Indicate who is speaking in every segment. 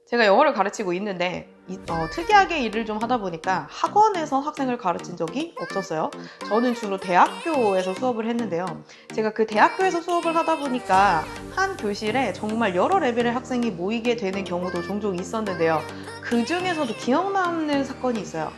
Speaker 1: 제가 영어를 가르치고 있는데 특이하게 일을 좀 하다 보니까 학원에서 학생을 가르친 적이 없었어요. 저는 주로 대학교에서 수업을 했는데요. 제가 그 대학교에서 수업을 하다 보니까 한 교실에 정말 여러 레벨의 학생이 모이게 되는 경우도 종종 있었는데요. 그 중에서도 기억 남는 사건이 있어요.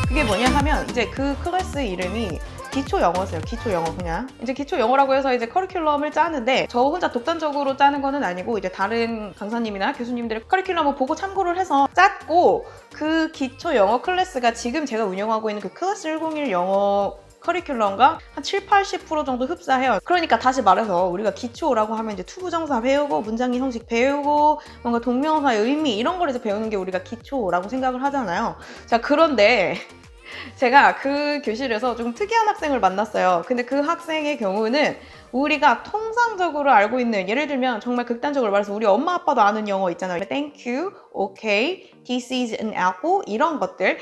Speaker 1: 그게 뭐냐 하면 이제 그 클래스 이름이 기초 영어세요. 기초 영어 그냥. 이제 기초 영어라고 해서 이제 커리큘럼을 짜는데 저 혼자 독단적으로 짜는 거는 아니고 이제 다른 강사님이나 교수님들의 커리큘럼을 보고 참고를 해서 짰고 그 기초 영어 클래스가 지금 제가 운영하고 있는 그 클래스 101 영어 커리큘럼과 한 7, 80% 정도 흡사해요. 그러니까 다시 말해서 우리가 기초라고 하면 이제 투부정사 배우고 문장의 형식 배우고 뭔가 동명사의 의미 이런 걸 이제 배우는 게 우리가 기초라고 생각을 하잖아요. 자, 그런데 제가 그 교실에서 조금 특이한 학생을 만났어요. 근데 그 학생의 경우는 우리가 통상적으로 알고 있는, 예를 들면 정말 극단적으로 말해서 우리 엄마 아빠도 아는 영어 있잖아요. Thank you, okay, this is an apple 이런 것들,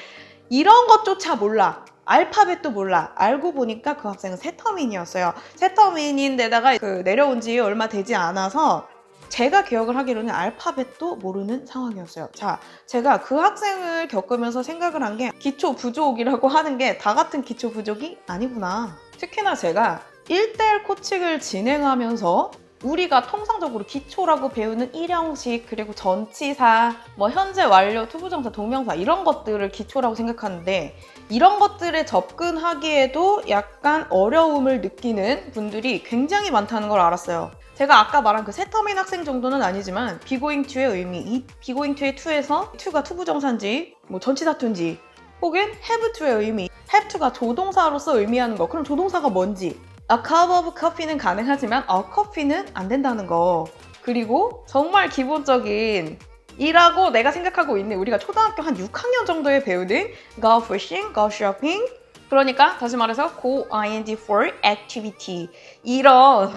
Speaker 1: 이런 것조차 몰라. 알파벳도 몰라. 알고 보니까 그 학생은 새터민이었어요. 새터민인데다가 내려온 지 얼마 되지 않아서 제가 기억을 하기로는 알파벳도 모르는 상황이었어요. 자, 제가 그 학생을 겪으면서 생각을 한 게 기초 부족이라고 하는 게 다 같은 기초 부족이 아니구나. 특히나 제가 1대1 코칭을 진행하면서 우리가 통상적으로 기초라고 배우는 일형식, 그리고 전치사, 뭐 현재 완료, 투부정사, 동명사 이런 것들을 기초라고 생각하는데 이런 것들에 접근하기에도 약간 어려움을 느끼는 분들이 굉장히 많다는 걸 알았어요. 제가 아까 말한 그 새터민 학생 정도는 아니지만 be going to의 의미, 이 be going to의 to에서 to가 투부정사인지 뭐 전치사 to인지 혹은 have to의 의미, have to가 조동사로서 의미하는 거, 그럼 조동사가 뭔지, a cup of coffee는 가능하지만 a coffee는 안 된다는 거, 그리고 정말 기본적인 이라고 내가 생각하고 있는 우리가 초등학교 한 6학년 정도에 배우는 go fishing, go shopping, 그러니까 다시 말해서 go ing for activity 이런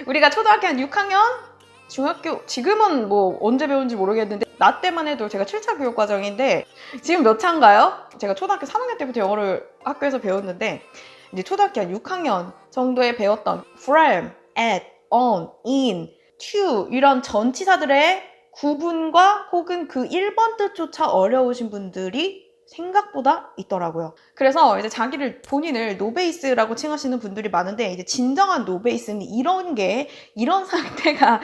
Speaker 1: 우리가 초등학교 한 6학년, 중학교, 지금은 뭐 언제 배운지 모르겠는데 나 때만 해도 제가 7차 교육과정인데 지금 몇 차인가요? 제가 초등학교 3학년 때부터 영어를 학교에서 배웠는데 이제 초등학교 한 6학년 정도에 배웠던 from, at, on, in, to 이런 전치사들의 구분과 혹은 그 1번 뜻조차 어려우신 분들이 생각보다 있더라고요. 그래서 이제 본인을 노베이스라고 칭하시는 분들이 많은데 이제 진정한 노베이스는 이런 상태가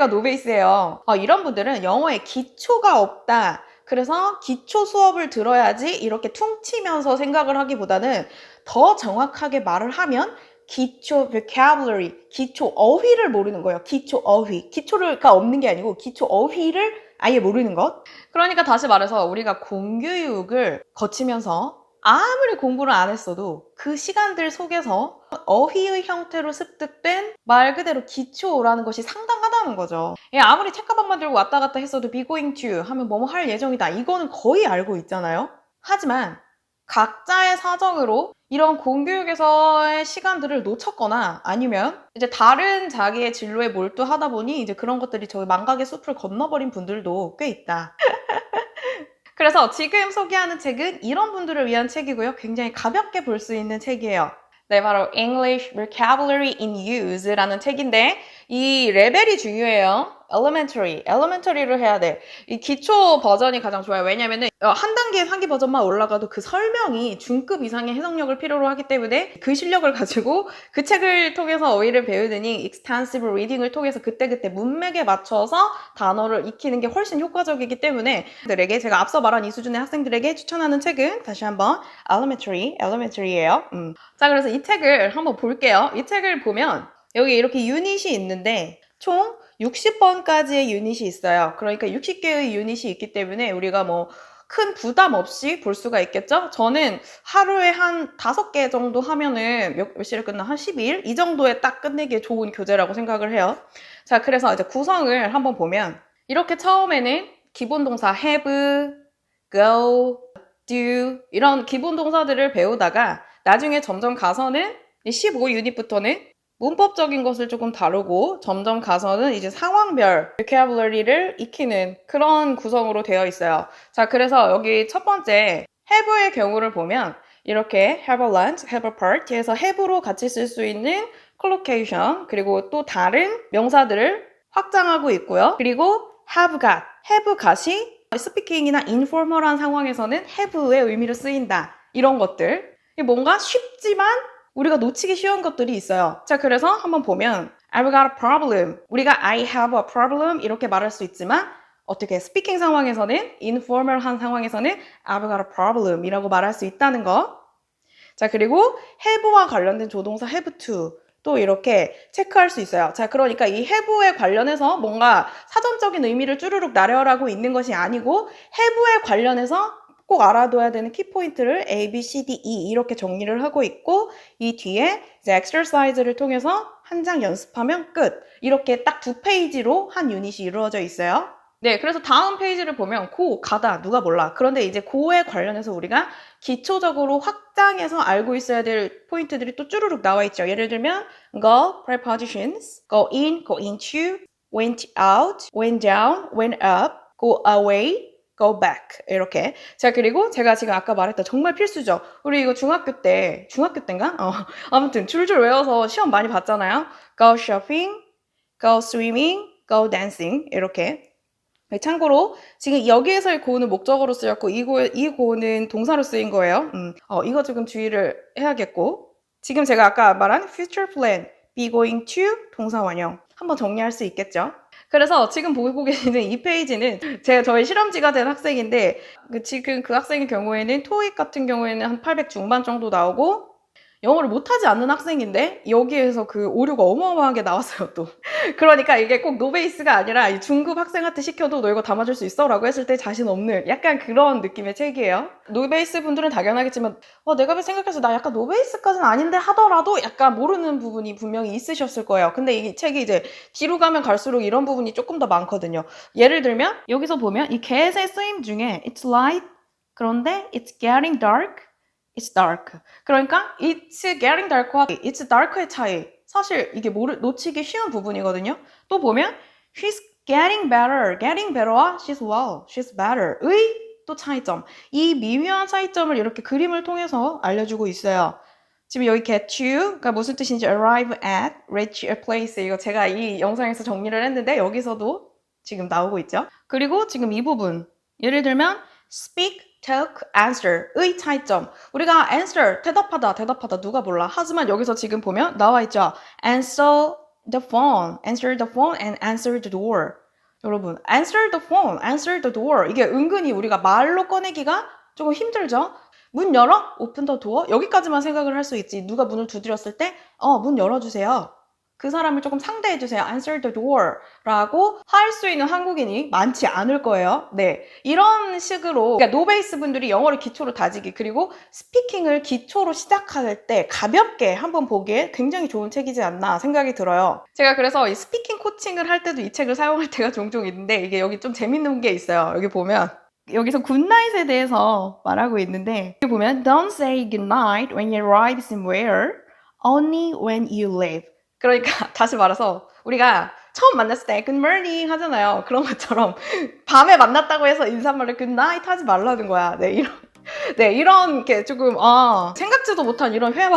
Speaker 1: 노베이스예요. 이런 분들은 영어에 기초가 없다. 그래서 기초 수업을 들어야지 이렇게 퉁치면서 생각을 하기보다는 더 정확하게 말을 하면 기초 vocabulary, 기초 어휘를 모르는 거예요. 기초 어휘. 기초가 없는 게 아니고 기초 어휘를 아예 모르는 것. 그러니까 다시 말해서 우리가 공교육을 거치면서 아무리 공부를 안 했어도 그 시간들 속에서 어휘의 형태로 습득된 말 그대로 기초라는 것이 상당하다는 거죠. 아무리 책가방만 들고 왔다 갔다 했어도 be going to 하면 뭐뭐 할 예정이다. 이거는 거의 알고 있잖아요. 하지만 각자의 사정으로 이런 공교육에서의 시간들을 놓쳤거나 아니면 이제 다른 자기의 진로에 몰두하다 보니 이제 그런 것들이 저희 망각의 숲을 건너버린 분들도 꽤 있다. 그래서 지금 소개하는 책은 이런 분들을 위한 책이고요. 굉장히 가볍게 볼 수 있는 책이에요. 네, 바로 English Vocabulary in Use라는 책인데 이 레벨이 중요해요. elementary를 해야 돼. 이 기초 버전이 가장 좋아요. 왜냐면은 한 단계 상기 버전만 올라가도 그 설명이 중급 이상의 해석력을 필요로 하기 때문에 그 실력을 가지고 그 책을 통해서 어휘를 배우느니 extensive reading을 통해서 그때그때 문맥에 맞춰서 단어를 익히는 게 훨씬 효과적이기 때문에 제가 앞서 말한 이 수준의 학생들에게 추천하는 책은 다시 한번 elementary예요. 자, 그래서 이 책을 한번 볼게요. 이 책을 보면 여기 이렇게 유닛이 있는데 총 60번까지의 유닛이 있어요. 그러니까 60개의 유닛이 있기 때문에 우리가 뭐 큰 부담 없이 볼 수가 있겠죠? 저는 하루에 한 5개 정도 하면은 몇 시에 끝나? 한 12일? 이 정도에 딱 끝내기에 좋은 교재라고 생각을 해요. 자, 그래서 이제 구성을 한번 보면 이렇게 처음에는 기본 동사 have, go, do 이런 기본 동사들을 배우다가 나중에 점점 가서는 15유닛부터는 문법적인 것을 조금 다루고 점점 가서는 이제 상황별 vocabulary를 익히는 그런 구성으로 되어 있어요. 자, 그래서 여기 첫 번째 have의 경우를 보면 이렇게 have a lunch, have a party 해서 have로 같이 쓸 수 있는 collocation 그리고 또 다른 명사들을 확장하고 있고요. 그리고 have got. have got이 스피킹이나 인포멀한 상황에서는 have의 의미로 쓰인다. 이런 것들. 뭔가 쉽지만 우리가 놓치기 쉬운 것들이 있어요. 자, 그래서 한번 보면 I've got a problem. 우리가 I have a problem 이렇게 말할 수 있지만 어떻게 스피킹 상황에서는 인포멀한 상황에서는 I've got a problem 이라고 말할 수 있다는 거. 자, 그리고 have와 관련된 조동사 have to 또 이렇게 체크할 수 있어요. 자, 그러니까 이 have에 관련해서 뭔가 사전적인 의미를 쭈루룩 나열하고 있는 것이 아니고 have에 관련해서 꼭 알아둬야 되는 키포인트를 A, B, C, D, E 이렇게 정리를 하고 있고 이 뒤에 이제 exercise를 통해서 한 장 연습하면 끝. 이렇게 딱 2페이지로 한 유닛이 이루어져 있어요. 네, 그래서 다음 페이지를 보면 고, 가다, 누가 몰라. 그런데 이제 고에 관련해서 우리가 기초적으로 확장해서 알고 있어야 될 포인트들이 또 쭈루룩 나와 있죠. 예를 들면 go, prepositions, go in, go into, went out, went down, went up, go away, go back 이렇게. 자, 그리고 제가 지금 아까 말했던 정말 필수죠. 우리 이거 중학교 때인가? 아무튼 줄줄 외워서 시험 많이 봤잖아요. go shopping, go swimming, go dancing 이렇게. 참고로 지금 여기에서의 go는 목적어로 쓰였고 이 go는 동사로 쓰인 거예요. 이거 지금 주의를 해야겠고 지금 제가 아까 말한 future plan, be going to 동사 원형 한번 정리할 수 있겠죠. 그래서 지금 보고 계시는 이 페이지는 저희 실험지가 된 학생인데 지금 그 학생의 경우에는 토익 같은 경우에는 한 800 중반 정도 나오고 영어를 못하지 않는 학생인데 여기에서 그 오류가 어마어마하게 나왔어요 또. 그러니까 이게 꼭 노베이스가 아니라 이 중급 학생한테 시켜도 너 이거 담아줄 수 있어? 라고 했을 때 자신 없는 약간 그런 느낌의 책이에요. 노베이스 분들은 당연하겠지만 내가 생각해서 나 약간 노베이스까지는 아닌데 하더라도 약간 모르는 부분이 분명히 있으셨을 거예요. 근데 이 책이 이제 뒤로 가면 갈수록 이런 부분이 조금 더 많거든요. 예를 들면 여기서 보면 이 get의 쓰임 중에 it's light 그런데 it's getting dark It's dark. 그러니까 it's getting dark와 it's dark의 차이. 사실 이게 놓치기 쉬운 부분이거든요. 또 보면 she's getting better. getting better와 she's well, she's better의 또 차이점. 이 미묘한 차이점을 이렇게 그림을 통해서 알려주고 있어요. 지금 여기 get to가 무슨 뜻인지 arrive at, reach a place 이거 제가 이 영상에서 정리를 했는데 여기서도 지금 나오고 있죠. 그리고 지금 이 부분 예를 들면 speak talk, answer의 차이점. 우리가 answer, 대답하다 누가 몰라. 하지만 여기서 지금 보면 나와 있죠. answer the phone and answer the door. 여러분, answer the phone, answer the door. 이게 은근히 우리가 말로 꺼내기가 조금 힘들죠. 문 열어? open the door. 여기까지만 생각을 할 수 있지. 누가 문을 두드렸을 때 문 열어주세요. 그 사람을 조금 상대해주세요. answer the door 라고 할 수 있는 한국인이 많지 않을 거예요. 네, 이런 식으로 그러니까 노베이스 분들이 영어를 기초로 다지기 그리고 스피킹을 기초로 시작할 때 가볍게 한번 보기에 굉장히 좋은 책이지 않나 생각이 들어요. 제가 그래서 이 스피킹 코칭을 할 때도 이 책을 사용할 때가 종종 있는데 이게 여기 좀 재밌는 게 있어요. 여기 보면 여기서 굿나잇에 대해서 말하고 있는데 여기 보면 Don't say goodnight when you arrive somewhere, only when you leave. 그러니까 다시 말해서 우리가 처음 만났을 때 good morning 하잖아요. 그런 것처럼 밤에 만났다고 해서 인사말을 good night 하지 말라는 거야. 이런 게 조금 생각지도 못한 이런 회화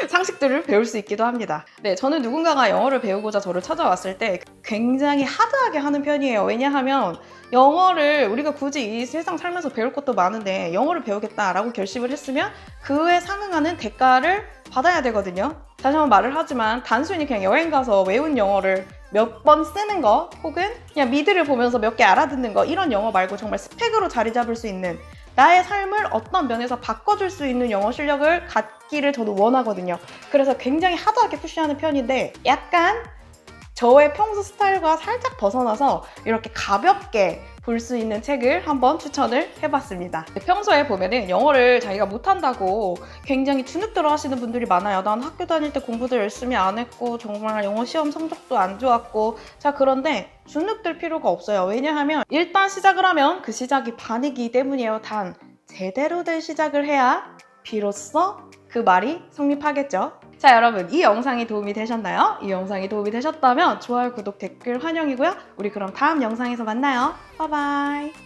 Speaker 1: 상식들을 배울 수 있기도 합니다. 네, 저는 누군가가 영어를 배우고자 저를 찾아왔을 때 굉장히 하드하게 하는 편이에요. 왜냐하면 영어를 우리가 굳이 이 세상 살면서 배울 것도 많은데 영어를 배우겠다라고 결심을 했으면 그에 상응하는 대가를 받아야 되거든요. 다시 한번 말을 하지만 단순히 그냥 여행 가서 외운 영어를 몇 번 쓰는 거 혹은 그냥 미드를 보면서 몇 개 알아듣는 거 이런 영어 말고 정말 스펙으로 자리 잡을 수 있는 나의 삶을 어떤 면에서 바꿔줄 수 있는 영어 실력을 갖기를 저도 원하거든요. 그래서 굉장히 하드하게 푸시하는 편인데 약간 저의 평소 스타일과 살짝 벗어나서 이렇게 가볍게 볼 수 있는 책을 한번 추천을 해봤습니다. 평소에 보면은 영어를 자기가 못한다고 굉장히 주눅들어 하시는 분들이 많아요. 난 학교 다닐 때 공부도 열심히 안 했고 정말 영어 시험 성적도 안 좋았고 자 그런데 주눅들 필요가 없어요. 왜냐하면 일단 시작을 하면 그 시작이 반이기 때문이에요. 단 제대로 된 시작을 해야 비로소 그 말이 성립하겠죠. 자 여러분 이 영상이 도움이 되셨나요? 이 영상이 도움이 되셨다면 좋아요, 구독, 댓글 환영이고요. 우리 그럼 다음 영상에서 만나요. 바이바이.